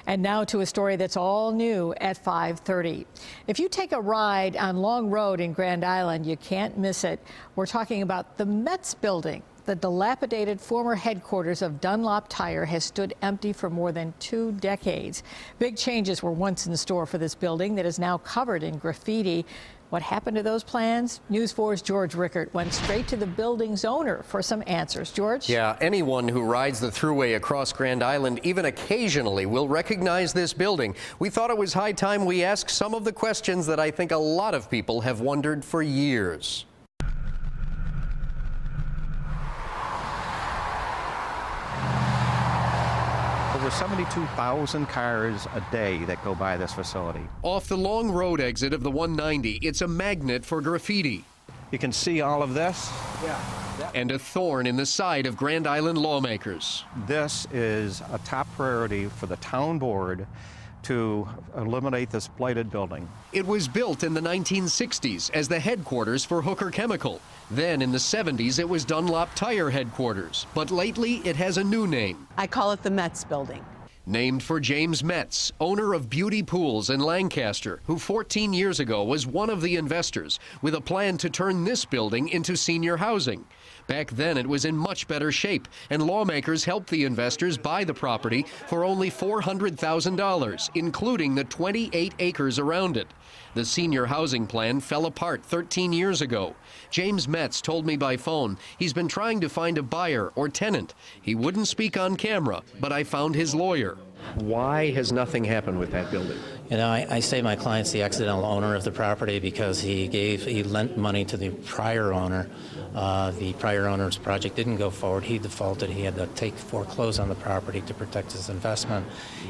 And now to a story that's all new at 5:30. If you take a ride on Long Road in Grand Island, you can't miss it. We're talking about the Mets building. The dilapidated former headquarters of Dunlop Tire has stood empty for more than 2 decades. Big changes were once in store for this building that is now covered in graffiti. What happened to those plans? News 4's George Rickert went straight to the building's owner for some answers. George? Yeah, anyone who rides the thruway across Grand Island, even occasionally, will recognize this building. We thought it was high time we asked some of the questions that I think a lot of people have wondered for years. Over 72,000 cars a day that go by this facility. Off the Long Road exit of the 190, it's a magnet for graffiti. You can see all of this. And a thorn in the side of Grand Island lawmakers. This is a top priority for the town board to eliminate this blighted building. It was built in the 1960s as the headquarters for Hooker Chemical. Then in the 70s, it was Dunlop Tire headquarters. But lately, it has a new name. I call it the Mets building. Named for James Metz, owner of Beauty Pools in Lancaster, who 14 years ago was one of the investors with a plan to turn this building into senior housing. Back then, it was in much better shape, and lawmakers helped the investors buy the property for only $400,000, including the 28 acres around it. The senior housing plan fell apart 13 years ago. James Metz told me by phone he's been trying to find a buyer or tenant. He wouldn't speak on camera, but I found his lawyer. Why has nothing happened with that building? You know, I say my client's the accidental owner of the property because he lent money to the prior owner. The prior owner's project didn't go forward. He defaulted. He had to foreclose on the property to protect his investment.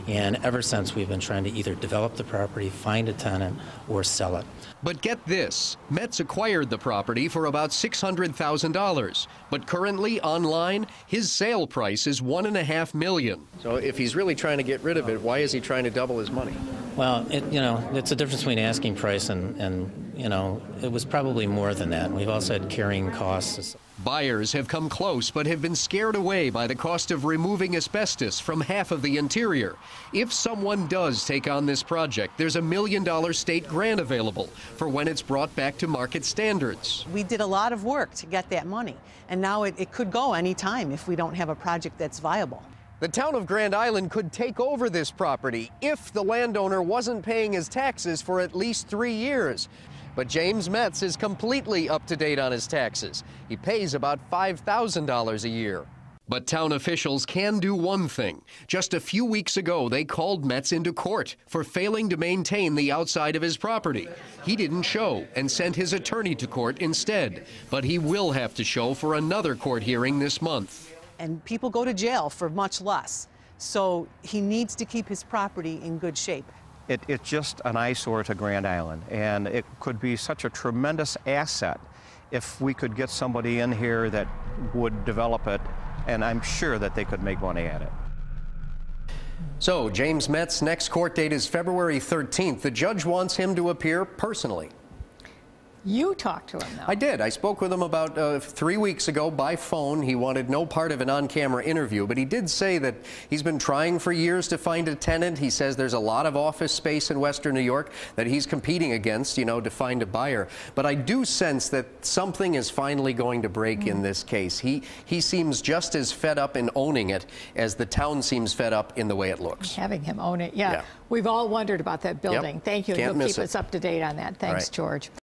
And ever since, we've been trying to either develop the property, find a tenant, or sell it. But get this, Metz acquired the property for about $600,000. But currently online, his sale price is $1.5 million. So if he's really trying to get rid of it, why is he trying to double his money? Well, it's a difference between asking price and it was probably more than that. We've also had carrying costs. Buyers have come close but have been scared away by the cost of removing asbestos from half of the interior. If someone does take on this project, there's a $1 million state grant available for when it's brought back to market standards. We did a lot of work to get that money, and now it could go any time if we don't have a project that's viable. The town of Grand Island could take over this property if the landowner wasn't paying his taxes for at least 3 years. But James Metz is completely up to date on his taxes. He pays about $5,000 a year. But town officials can do one thing. Just a few weeks ago, they called Metz into court for failing to maintain the outside of his property. He didn't show and sent his attorney to court instead. But he will have to show for another court hearing this month. And people go to jail for much less. So he needs to keep his property in good shape. It's just an eyesore to Grand Island, and it could be such a tremendous asset if we could get somebody in here that would develop it, and I'm sure that they could make money at it. So, James Metz's next court date is February 13th. The judge wants him to appear personally. You talked to him, though. I did. I spoke with him about 3 weeks ago by phone. He wanted no part of an on-camera interview, but he did say that he's been trying for years to find a tenant. He says there's a lot of office space in Western New York that he's competing against, to find a buyer. But I do sense that something is finally going to break in this case. He seems just as fed up in owning it as the town seems fed up in the way it looks. Having him own it, yeah. We've all wondered about that building. Yep. Thank you. Can't You'll miss keep it. us up to date on that. Thanks, Right. George.